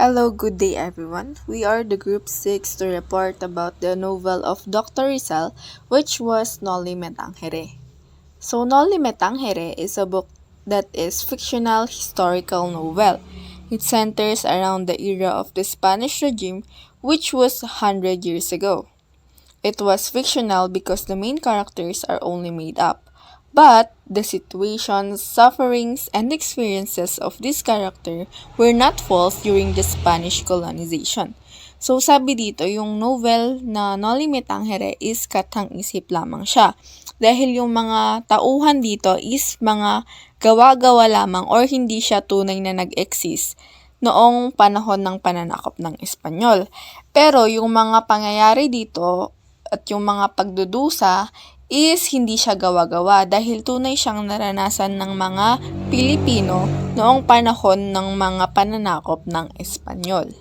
Hello, good day everyone. We are the group 6 to report about the novel of Dr. Rizal, which was Noli Me Tañgere. So Noli Me Tañgere is a book that is fictional historical novel. It centers around the era of the Spanish regime, which was 100 years ago. It was fictional because the main characters are only made up. But the situations, sufferings, and experiences of this character were not false during the Spanish colonization. So sabi dito, yung novel na Noli Me Tañgere is katang-isip lamang siya. Dahil yung mga tauhan dito is mga gawa-gawa lamang or hindi siya tunay na nag-exist noong panahon ng pananakop ng Espanyol. Pero yung mga pangyayari dito at yung mga pagdudusa is hindi siya gawa-gawa dahil tunay siyang naranasan ng mga Pilipino noong panahon ng mga pananakop ng Espanyol.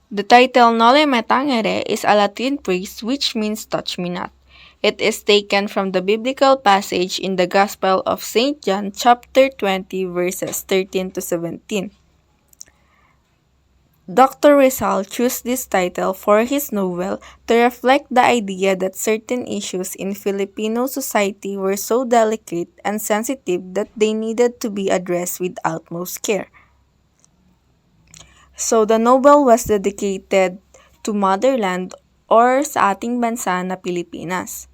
The title Noli Me Tañgere is a Latin phrase which means touch me not. It is taken from the biblical passage in the Gospel of St. John chapter 20 verses 13 to 17. Dr. Rizal chose this title for his novel to reflect the idea that certain issues in Filipino society were so delicate and sensitive that they needed to be addressed with utmost care. So the novel was dedicated to motherland or sa ating bansa na Pilipinas.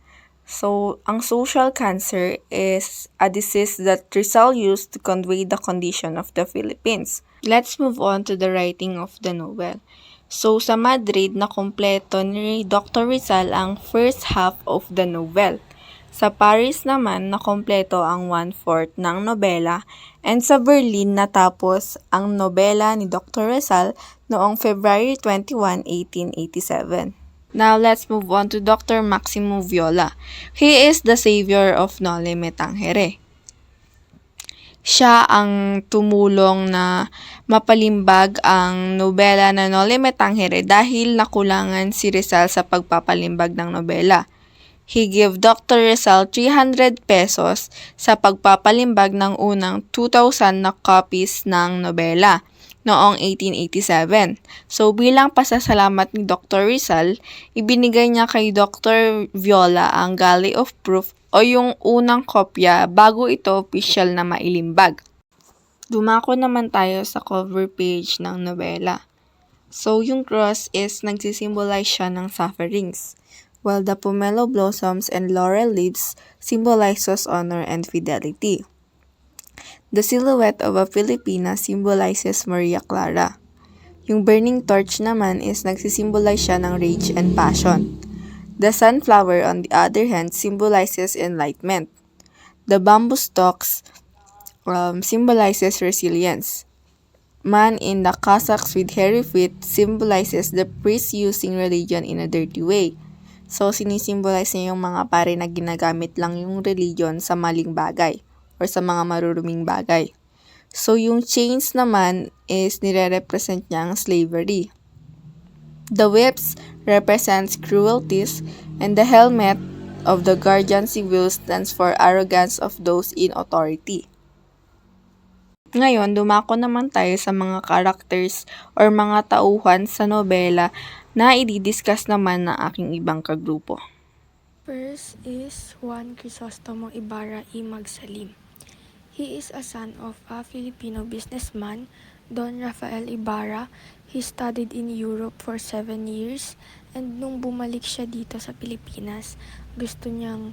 So, ang social cancer is a disease that Rizal used to convey the condition of the Philippines. Let's move on to the writing of the novel. So, sa Madrid, nakumpleto ni Dr. Rizal ang first half of the novel. Sa Paris naman, nakumpleto ang 1/4 ng nobela, and sa Berlin natapos ang nobela ni Dr. Rizal noong February 21, 1887. Now, let's move on to Dr. Maximo Viola. He is the savior of Noli Me Tañgere. Siya ang tumulong na mapalimbag ang nobela na Noli Me Tañgere dahil nakulangan si Rizal sa pagpapalimbag ng nobela. He gave Dr. Rizal 300 pesos sa pagpapalimbag ng unang 2,000 na copies ng nobela noong 1887. So bilang pasasalamat ni Dr. Rizal, ibinigay niya kay Dr. Viola ang Galley of Proof o yung unang kopya bago ito opisyal na mailimbag. Dumako naman tayo sa cover page ng nobela. So yung cross is nagsisimbolize siya ng sufferings, while the pomelo blossoms and laurel leaves symbolizes honor and fidelity. The silhouette of a Filipina symbolizes Maria Clara. Yung burning torch naman is nagsisimbolize siya ng rage and passion. The sunflower, on the other hand, symbolizes enlightenment. The bamboo stalks symbolizes resilience. Man in the cassocks with hairy feet symbolizes the priest using religion in a dirty way. So, sinisimbolize niya yung mga pare na ginagamit lang yung religion sa maling bagay or sa mga maruruming bagay. So, yung chains naman is nire-represent niya ang slavery. The whips represents cruelties, and the helmet of the guardian civil stands for arrogance of those in authority. Ngayon, dumako naman tayo sa mga characters or mga tauhan sa nobela na i-discuss naman ng aking ibang kagrupo. First is Juan Crisostomo Ibarra y Magsalim. He is a son of a Filipino businessman, Don Rafael Ibarra. He studied in Europe for 7 years, and nung bumalik siya dito sa Pilipinas, gusto niyang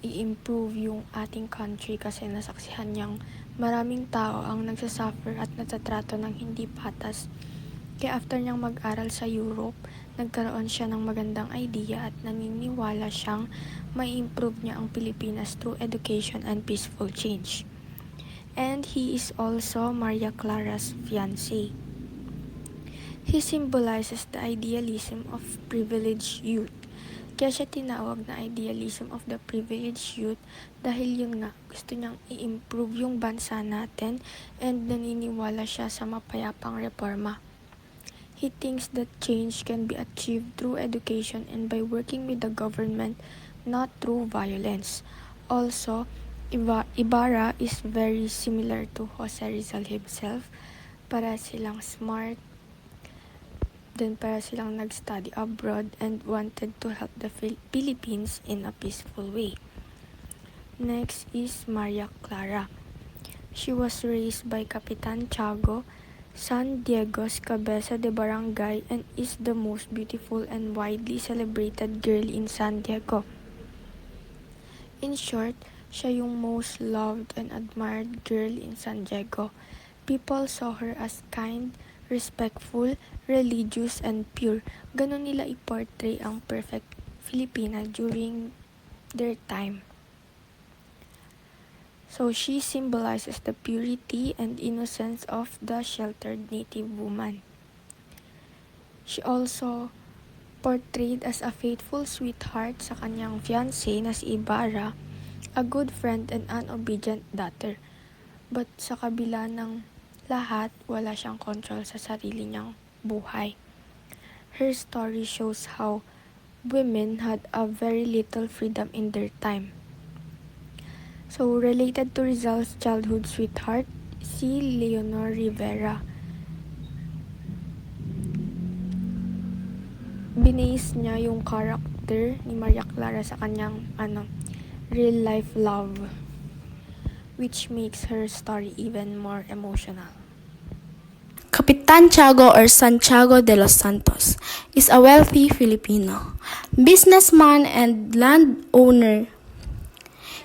i-improve yung ating country kasi nasaksihan niyang maraming tao ang nagsasuffer at natatrato ng hindi patas. Kaya after niyang mag-aral sa Europe, nagkaroon siya ng magandang idea at naniniwala siyang mai-improve niya ang Pilipinas through education and peaceful change. And he is also Maria Clara's fiancé. He symbolizes the idealism of privileged youth. Kaya siya tinawag na idealism of the privileged youth dahil yun nga, gusto niyang i-improve yung bansa natin and naniniwala siya sa mapayapang reforma. He thinks that change can be achieved through education and by working with the government, not through violence. Also, Ibarra is very similar to Jose Rizal himself, para silang smart, then para silang nag-study abroad and wanted to help the Philippines in a peaceful way. Next is Maria Clara. She was raised by Capitan Tiago, San Diego's cabeza de barangay, and is the most beautiful and widely celebrated girl in San Diego. In short, siya yung most loved and admired girl in San Diego. People saw her as kind, respectful, religious, and pure. Ganon nila i-portray ang perfect Filipina during their time. So she symbolizes the purity and innocence of the sheltered native woman. She also portrayed as a faithful sweetheart sa kanyang fiancé na si Ibarra, a good friend and an obedient daughter. But sa kabila ng lahat, wala siyang control sa sarili niyang buhay. Her story shows how women had a very little freedom in their time. So, related to Rizal's childhood sweetheart, si Leonor Rivera. Binase niya yung character ni Maria Clara sa kanyang real life love, which makes her story even more emotional. Capitan Tiago or Santiago de los Santos is a wealthy Filipino businessman and landowner.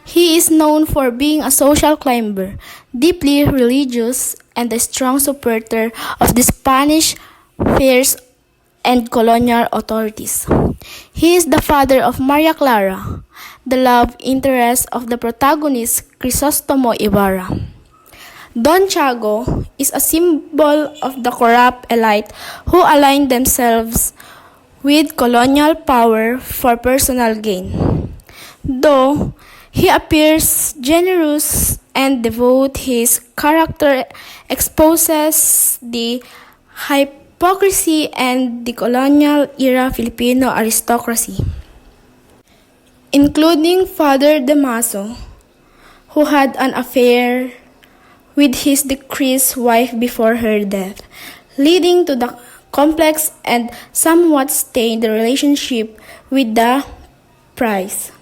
He is known for being a social climber, deeply religious, and a strong supporter of the Spanish fairs and colonial authorities. He is the father of Maria Clara, the love interest of the protagonist Crisostomo Ibarra. Don Tiago is a symbol of the corrupt elite who aligned themselves with colonial power for personal gain. Though he appears generous and devout, his character exposes the hypocrisy and the colonial era Filipino aristocracy, including Father Damaso, who had an affair with his deceased wife before her death, leading to the complex and somewhat strained relationship with the priest.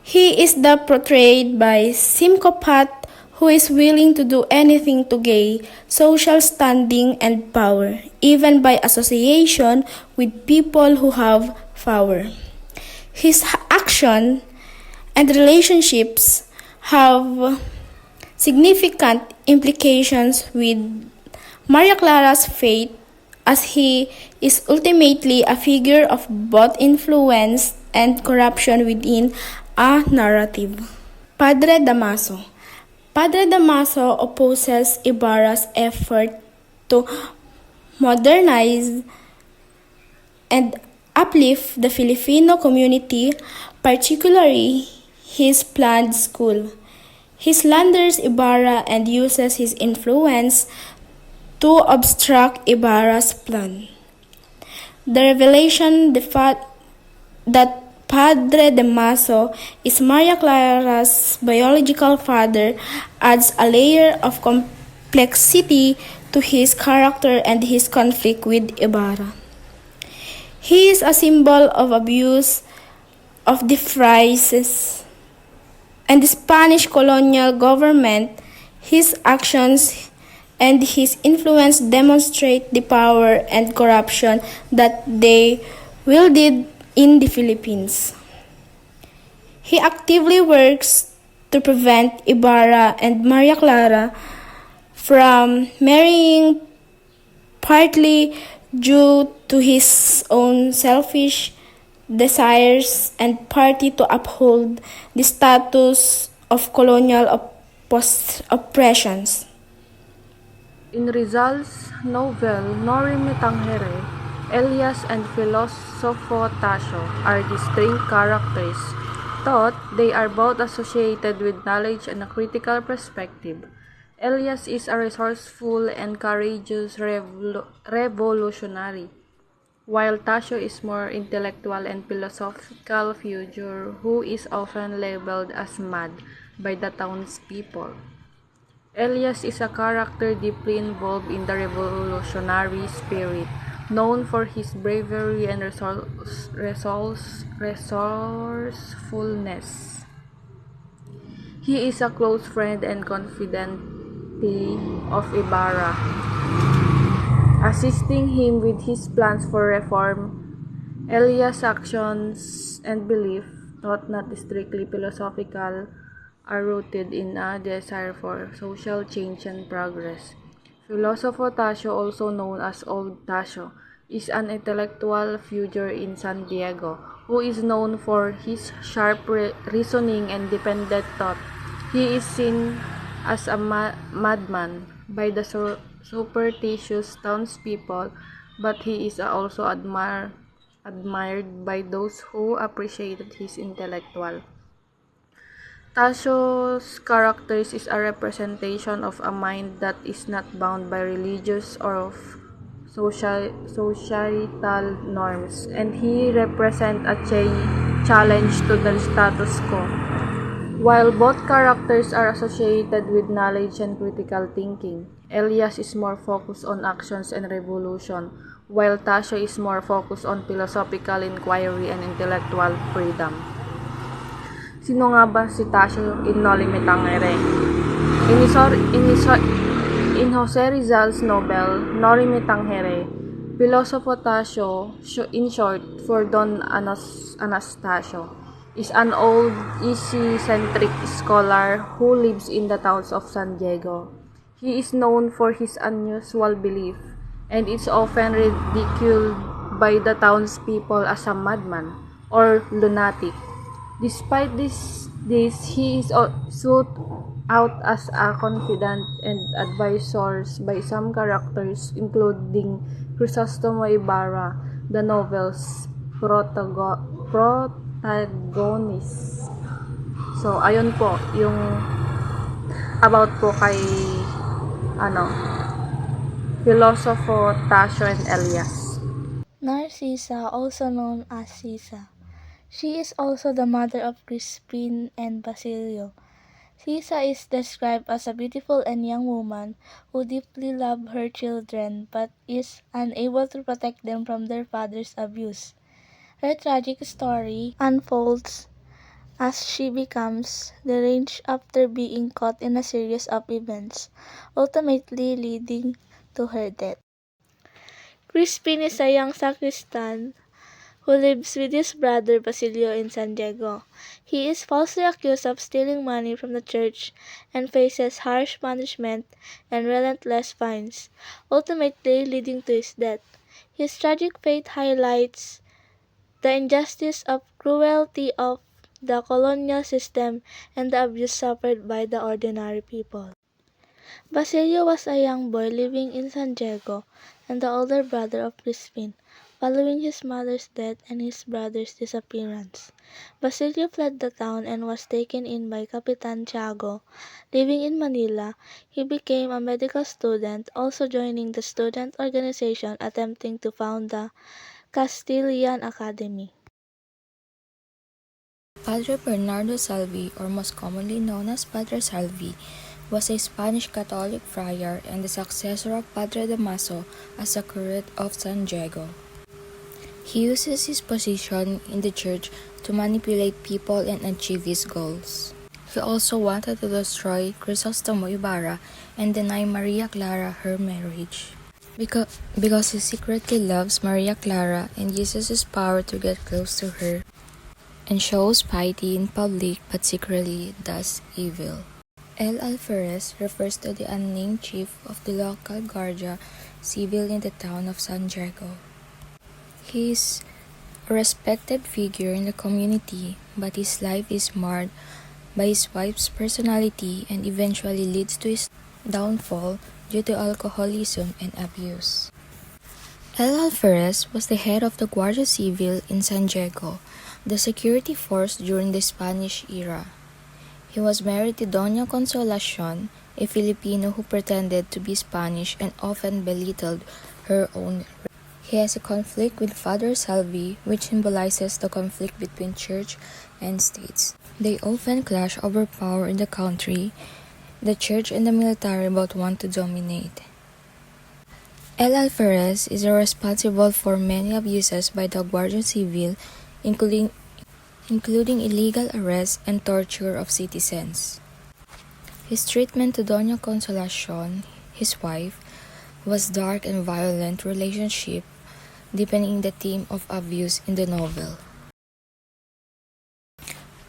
He is portrayed by sycophant who is willing to do anything to gain social standing and power, even by association with people who have power. His action and relationships have significant implications with Maria Clara's fate, as he is ultimately a figure of both influence and corruption within a narrative. Padre Damaso. Padre Damaso opposes Ibarra's effort to modernize and uplift the Filipino community, particularly his planned school. He slanders Ibarra and uses his influence to obstruct Ibarra's plan. The revelation that Padre Damaso is Maria Clara's biological father adds a layer of complexity to his character and his conflict with Ibarra. He is a symbol of abuse of the phrases and the Spanish colonial government. His actions and his influence demonstrate the power and corruption that they wielded in the Philippines. He actively works to prevent Ibarra and Maria Clara from marrying, partly due to his own selfish desires and partly to uphold the status of colonial oppressions. In Rizal's novel Noli Tañgere, Elias and Filosofo Tasio are distinct characters, thought they are both associated with knowledge and a critical perspective. Elias is a resourceful and courageous revolutionary, while Tasio is more intellectual and philosophical figure who is often labeled as mad by the townspeople. Elias is a character deeply involved in the revolutionary spirit, known for his bravery and resourcefulness. He is a close friend and confidante of Ibarra, assisting him with his plans for reform. Elias' actions and belief, though not strictly philosophical, are rooted in a desire for social change and progress. Philosopher Tasio, also known as Old Tasio, is an intellectual figure in San Diego who is known for his sharp reasoning and independent thought. He is seen as a madman by the superstitious townspeople, but he is also admired by those who appreciated his intellectual. Tasio's characters is a representation of a mind that is not bound by religious or of societal norms, and he represents a challenge to the status quo. While both characters are associated with knowledge and critical thinking, Elias is more focused on actions and revolution, while Tasio is more focused on philosophical inquiry and intellectual freedom. Sino nga ba si Tasio in Noli Me Tangere? In Jose Rizal's novel, Noli Me Tangere, Filosofo Tasio, in short for Don Anastasio, is an old, easy-centric scholar who lives in the towns of San Diego. He is known for his unusual belief, and is often ridiculed by the townspeople as a madman or lunatic. Despite this he is sought out as a confidant and advisors by some characters, including Crisostomo Ibarra, the novel's protagonist. So, ayun po, yung about po kay ano, Filosofo Tasio and Elias. Narcissa, also known as Sisa. She is also the mother of Crispin and Basilio. Sisa is described as a beautiful and young woman who deeply loves her children but is unable to protect them from their father's abuse. Her tragic story unfolds as she becomes deranged after being caught in a series of events, ultimately leading to her death. Crispin is a young sacristan who lives with his brother Basilio in San Diego. He is falsely accused of stealing money from the church and faces harsh punishment and relentless fines, ultimately leading to his death. His tragic fate highlights the injustice of cruelty of the colonial system and the abuse suffered by the ordinary people. Basilio was a young boy living in San Diego and the older brother of Crispin. Following his mother's death and his brother's disappearance, Basilio fled the town and was taken in by Capitan Tiago. Living in Manila, he became a medical student, also joining the student organization attempting to found the Castilian Academy. Padre Bernardo Salvi, or most commonly known as Padre Salvi, was a Spanish Catholic friar and the successor of Padre Damaso as the curate of San Diego. He uses his position in the church to manipulate people and achieve his goals. He also wanted to destroy Crisostomo Ibarra and deny Maria Clara her marriage. Because he secretly loves Maria Clara and uses his power to get close to her, and shows piety in public but secretly does evil. El Alferez refers to the unnamed chief of the local Guardia Civil in the town of San Diego. He is a respected figure in the community, but his life is marred by his wife's personality and eventually leads to his downfall due to alcoholism and abuse. El Alferez was the head of the Guardia Civil in San Diego, the security force during the Spanish era. He was married to Doña Consolacion, a Filipino who pretended to be Spanish and often belittled her own. He has a conflict with Father Salvi, which symbolizes the conflict between church and states. They often clash over power in the country, The church and the military both want to dominate. El Alferez is responsible for many abuses by the Guardia Civil, including illegal arrest and torture of citizens. His treatment to Doña Consolacion, his wife, was dark and violent relationship, deepening the theme of abuse in the novel.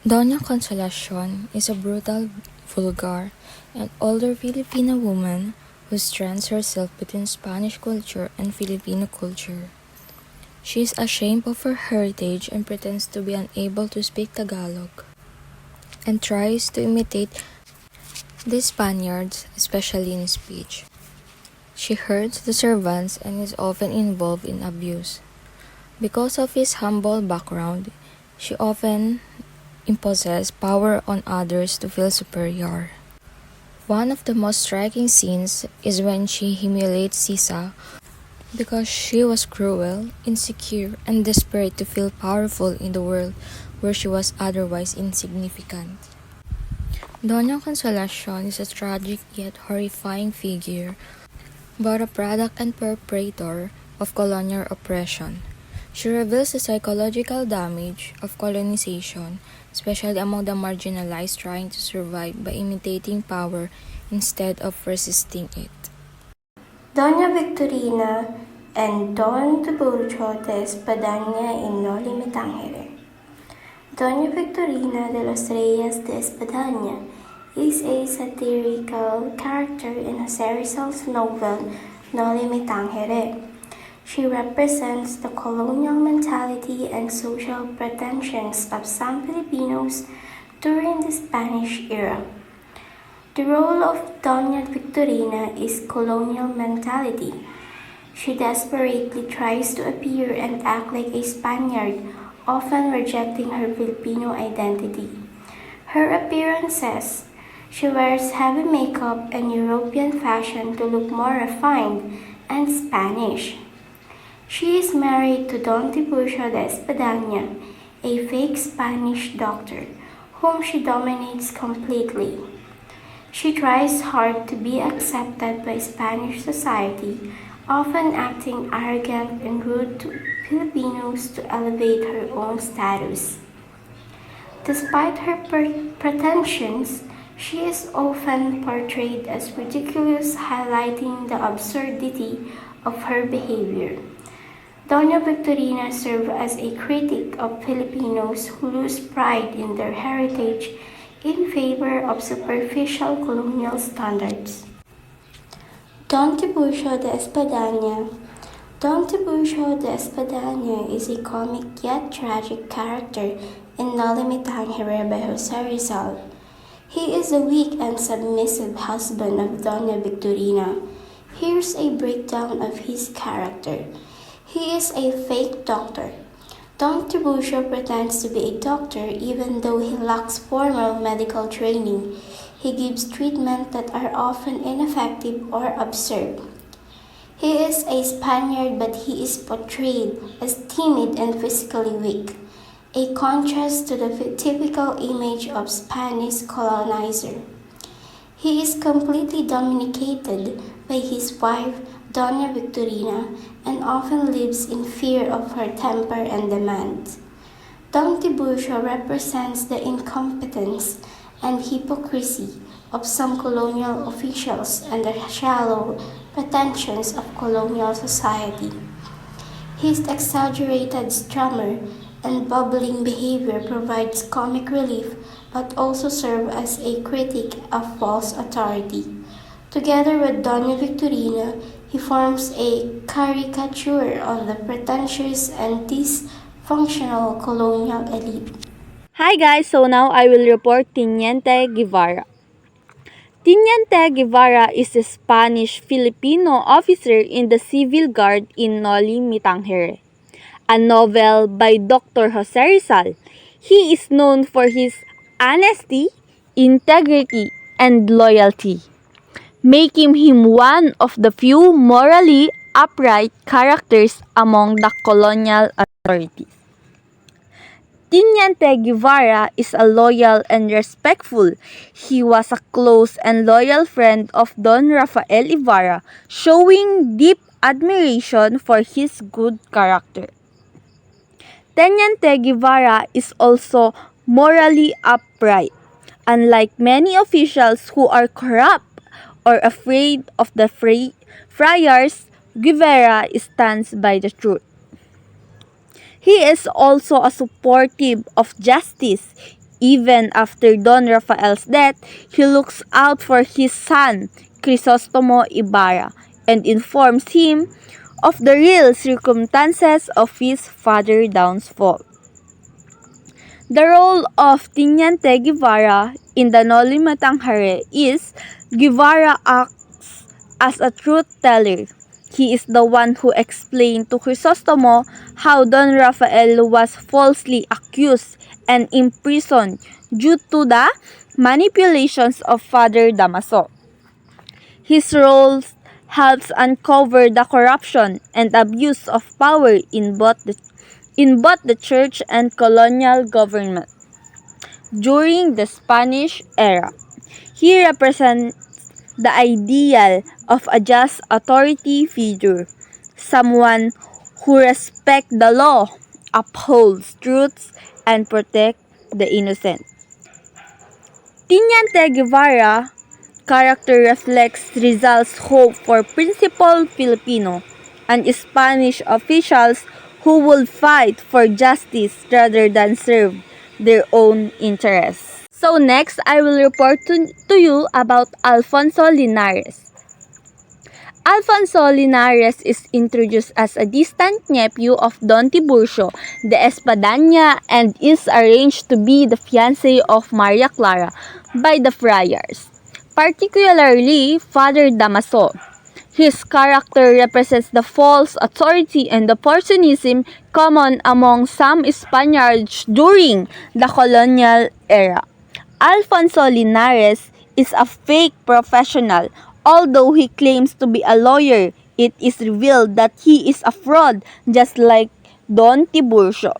Doña Consolacion is a brutal, vulgar, and older Filipino woman who strands herself between Spanish culture and Filipino culture. She is ashamed of her heritage and pretends to be unable to speak Tagalog, and tries to imitate the Spaniards, especially in speech. She hurts the servants and is often involved in abuse. Because of his humble background, she often imposes power on others to feel superior. One of the most striking scenes is when she humiliates Sisa because she was cruel, insecure, and desperate to feel powerful in the world where she was otherwise insignificant. Doña Consolacion is a tragic yet horrifying figure, but a product and perpetrator of colonial oppression. She reveals the psychological damage of colonization, especially among the marginalized trying to survive by imitating power instead of resisting it. Doña Victorina and Don Tiburcio de Espadaña in Noli Tañgere. Doña Victorina de los Reyes de Espadaña is a satirical character in Jose Rizal's novel Noli Tañgere. She represents the colonial mentality and social pretensions of some Filipinos during the Spanish era. The role of Doña Victorina is colonial mentality. She desperately tries to appear and act like a Spaniard, often rejecting her Filipino identity. Her appearances: she wears heavy makeup and European fashion to look more refined and Spanish. She is married to Don Tiburcio de Espadaña, a fake Spanish doctor, whom she dominates completely. She tries hard to be accepted by Spanish society, often acting arrogant and rude to Filipinos to elevate her own status. Despite her pretensions, she is often portrayed as ridiculous, highlighting the absurdity of her behavior. Doña Victorina served as a critic of Filipinos who lose pride in their heritage in favor of superficial colonial standards. Don Tiburcio de Espadaña. Don Tiburcio de Espadaña is a comic yet tragic character in Noli Tañgere by Jose Rizal. He is the weak and submissive husband of Doña Victorina. Here's a breakdown of his character. He is a fake doctor. Don Tiburcio pretends to be a doctor even though he lacks formal medical training. He gives treatment that are often ineffective or absurd. He is a Spaniard, but he is portrayed as timid and physically weak, a contrast to the typical image of Spanish colonizer. He is completely dominated by his wife, Doña Victorina, and often lives in fear of her temper and demands. Don Tiburcio represents the incompetence and hypocrisy of some colonial officials and the shallow pretensions of colonial society. His exaggerated stammer and bubbling behavior provides comic relief but also serve as a critic of false authority. Together with Doña Victorina, he forms a caricature of the pretentious and dysfunctional colonial elite. Hi guys, so now I will report Teniente Guevara. Teniente Guevara is a Spanish-Filipino officer in the Civil Guard in Noli Tañgere, a novel by Dr. Jose Rizal. He is known for his honesty, integrity, and loyalty, making him one of the few morally upright characters among the colonial authorities. Teniente Guevara is a loyal and respectful. He was a close and loyal friend of Don Rafael Ibarra, showing deep admiration for his good character. Teniente Guevara is also morally upright. Unlike many officials who are corrupt or afraid of the friars, Guevara stands by the truth. He is also a supportive of justice. Even after Don Rafael's death, he looks out for his son, Crisostomo Ibarra, and informs him of the real circumstances of his father's downfall. The role of Teniente Guevara in the Noli is Guevara acts as a truth teller. He is the one who explained to Crisostomo how Don Rafael was falsely accused and imprisoned due to the manipulations of Father Damaso. His role helps uncover the corruption and abuse of power in both the church and colonial government during the Spanish era. He represents the ideal of a just authority figure, someone who respects the law, upholds truths, and protects the innocent. Teniente Guevara character reflects Rizal's hope for principled Filipino and Spanish officials who would fight for justice rather than serve their own interests. So next, I will report to you about Alfonso Linares. Alfonso Linares is introduced as a distant nephew of Don Tiburcio de Espadaña and is arranged to be the fiancé of Maria Clara by the friars, particularly Father Damaso. His character represents the false authority and opportunism common among some Spaniards during the colonial era. Alfonso Linares is a fake professional. Although he claims to be a lawyer, it is revealed that he is a fraud just like Don Tiburcio.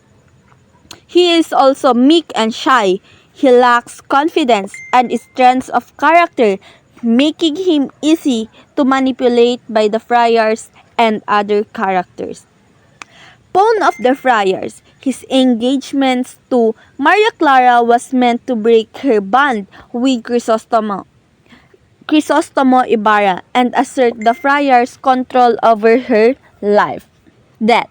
He is also meek and shy. He lacks confidence and strength of character, making him easy to manipulate by the friars and other characters. Pawn of the friars, his engagements to Maria Clara was meant to break her bond with Crisostomo Ibarra and assert the friars' control over her life. Death.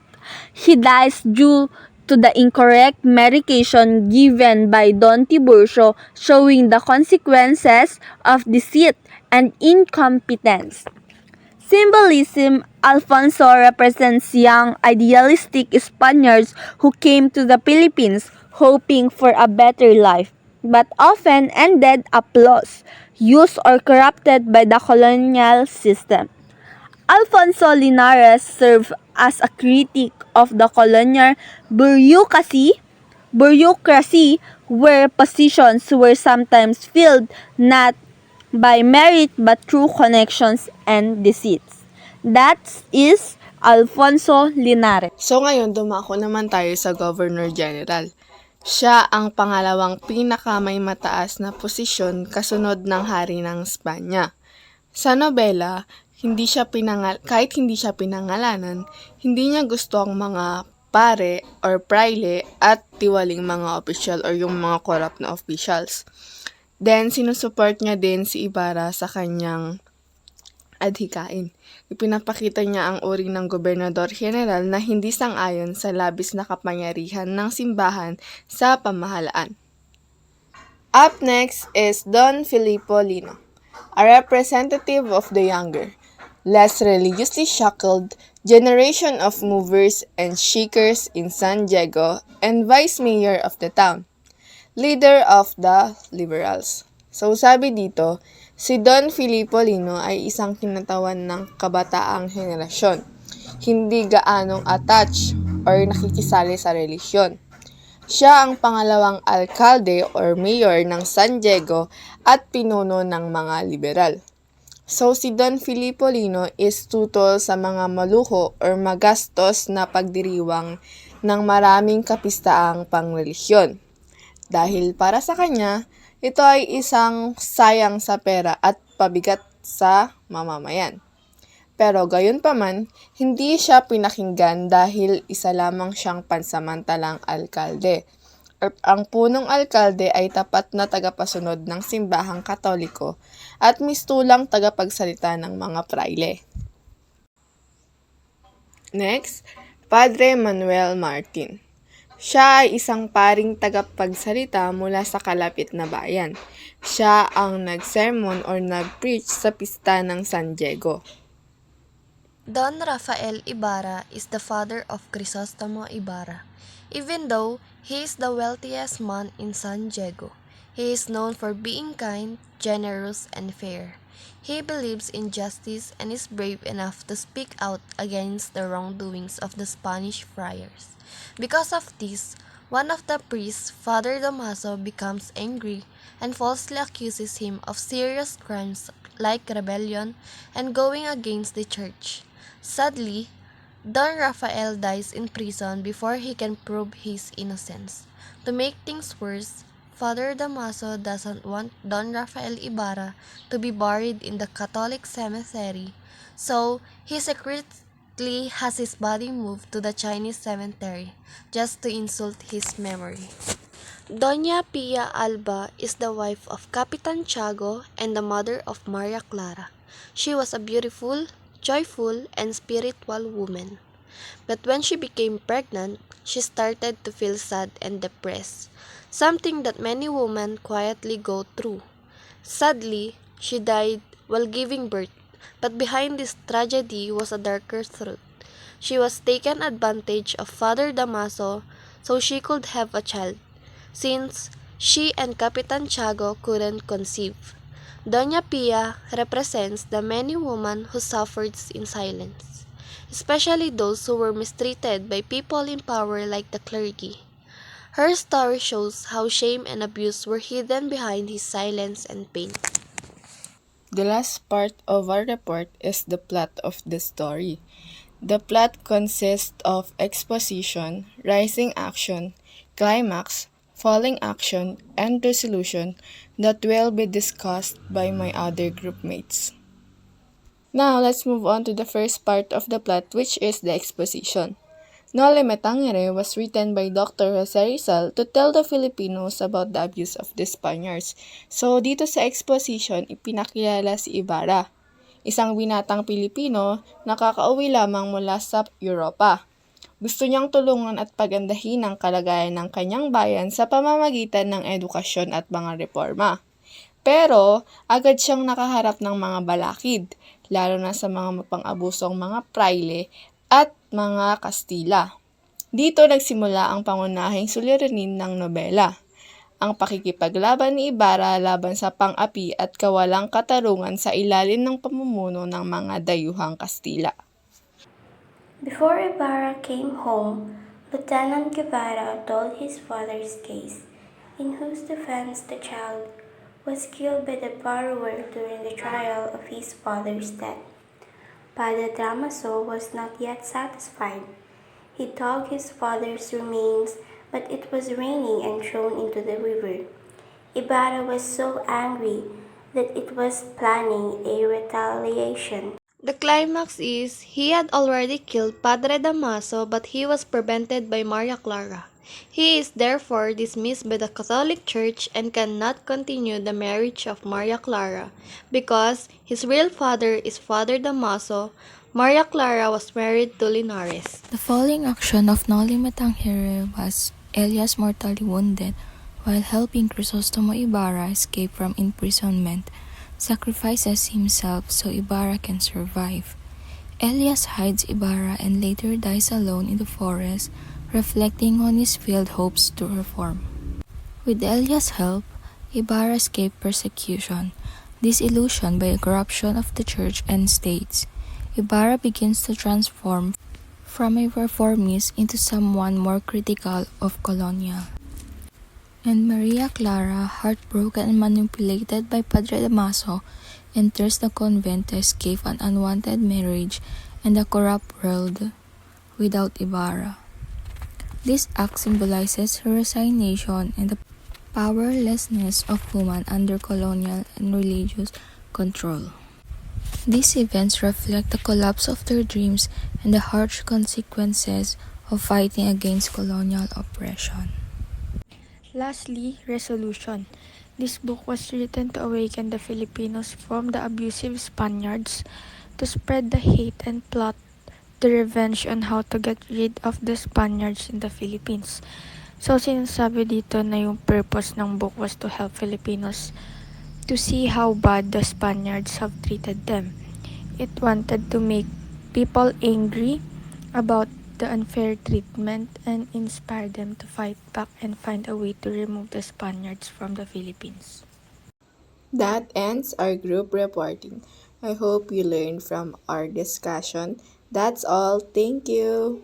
He dies due to the incorrect medication given by Don Tiburcio, showing the consequences of deceit and incompetence. Symbolism. Alfonso represents young, idealistic Spaniards who came to the Philippines hoping for a better life, but often ended up lost, used or corrupted by the colonial system. Alfonso Linares served as a critic of the colonial bureaucracy where positions were sometimes filled not by merit but through connections and deceits. That is Alfonso Linares. So ngayon, dumako naman tayo sa Governor General. Siya ang pangalawang pinakamay mataas na posisyon kasunod ng hari ng Espanya. Sa nobela, kahit hindi siya pinangalanan, hindi niya gusto ang mga pare or praile at tiwaling mga official or yung mga corrupt na officials. Then, sinusupport niya din si Ibarra sa kanyang adhikain. Ipinapakita niya ang uri ng gobernador general na hindi sang-ayon sa labis na kapangyarihan ng simbahan sa pamahalaan. Up next is Don Filippo Lino, a representative of the younger, less religiously shackled generation of movers and shakers in San Diego and vice mayor of the town, leader of the liberals. So sabi dito, si Don Filippo Lino ay isang kinatawan ng kabataang henerasyon, hindi gaanong attached or nakikisali sa relisyon. Siya ang pangalawang alkalde or mayor ng San Diego at pinuno ng mga liberal. So si Don Filippo Lino is tutol sa mga maluho or magastos na pagdiriwang ng maraming kapistaang pangrelihiyon. Dahil para sa kanya, ito ay isang sayang sa pera at pabigat sa mamamayan. Pero gayunpaman, hindi siya pinakinggan dahil isa lamang siyang pansamantalang alkalde. At ang punong alkalde ay tapat na tagapasunod ng simbahang katoliko at mistulang tagapagsalita ng mga praile. Next, Padre Manuel Martin. Siya ay isang paring tagapagsalita mula sa kalapit na bayan. Siya ang nag-sermon or nag-preach sa pista ng San Diego. Don Rafael Ibarra is the father of Crisostomo Ibarra. Even though he is the wealthiest man in San Diego, he is known for being kind, generous, and fair. He believes in justice and is brave enough to speak out against the wrongdoings of the Spanish friars. Because of this, one of the priests, Father Damaso, becomes angry and falsely accuses him of serious crimes like rebellion and going against the church. Sadly, Don Rafael dies in prison before he can prove his innocence. To make things worse, Father Damaso doesn't want Don Rafael Ibarra to be buried in the Catholic cemetery, so he secretly has his body moved to the Chinese cemetery just to insult his memory. Doña Pia Alba is the wife of Capitan Tiago and the mother of Maria Clara. She was a beautiful, joyful, and spiritual woman. But when she became pregnant, she started to feel sad and depressed, something that many women quietly go through. Sadly, she died while giving birth, but behind this tragedy was a darker truth. She was taken advantage of Father Damaso so she could have a child, since she and Capitan Tiago couldn't conceive. Doña Pia represents the many women who suffered in silence, especially those who were mistreated by people in power like the clergy. Her story shows how shame and abuse were hidden behind his silence and pain. The last part of our report is the plot of the story. The plot consists of exposition, rising action, climax, falling action, and resolution that will be discussed by my other groupmates. Now, let's move on to the first part of the plot, which is the exposition. Noli Tañgere was written by Dr. Jose Rizal to tell the Filipinos about the abuse of the Spaniards. So, dito sa exposition, ipinakilala si Ibarra, isang binatang Pilipino na kakauwi lamang mula sa Europa. Gusto niyang tulungan at pagandahin ang kalagayan ng kanyang bayan sa pamamagitan ng edukasyon at mga reforma. Pero, agad siyang nakaharap ng mga balakid, lalo na sa mga mapang-abusong mga praile at mga Kastila. Dito nagsimula ang pangunahing suliranin ng nobela, ang pakikipaglaban ni Ibarra laban sa pang-api at kawalang katarungan sa ilalim ng pamumuno ng mga dayuhang Kastila. Before Ibarra came home, Lieutenant Guevara told his father's case, in whose defense the child was killed by the borrower during the trial of his father's death. Padre Damaso was not yet satisfied. He dug his father's remains, but it was raining and thrown into the river. Ibarra was so angry that it was planning a retaliation. The climax is he had already killed Padre Damaso, but he was prevented by Maria Clara. He is therefore dismissed by the Catholic Church and cannot continue the marriage of Maria Clara because his real father is Father Damaso. Maria Clara was married to Linares. The falling action of Noli Tañgere was Elias mortally wounded while helping Crisostomo Ibarra escape from imprisonment, sacrifices himself so Ibarra can survive. Elias hides Ibarra and later dies alone in the forest, reflecting on his failed hopes to reform. With Elias' help, Ibarra escaped persecution, disillusioned by the corruption of the church and states. Ibarra begins to transform from a reformist into someone more critical of colonial. And Maria Clara, heartbroken and manipulated by Padre Damaso, enters the convent to escape an unwanted marriage and a corrupt world without Ibarra. This act symbolizes her resignation and the powerlessness of women under colonial and religious control. These events reflect the collapse of their dreams and the harsh consequences of fighting against colonial oppression. Lastly, resolution. This book was written to awaken the Filipinos from the abusive Spaniards, to spread the hate and plot the revenge on how to get rid of the Spaniards in the Philippines. So, sinasabi dito na yung purpose ng book was to help Filipinos to see how bad the Spaniards have treated them. It wanted to make people angry about the unfair treatment and inspire them to fight back and find a way to remove the Spaniards from the Philippines. That ends our group reporting. I hope you learned from our discussion. That's all. Thank you.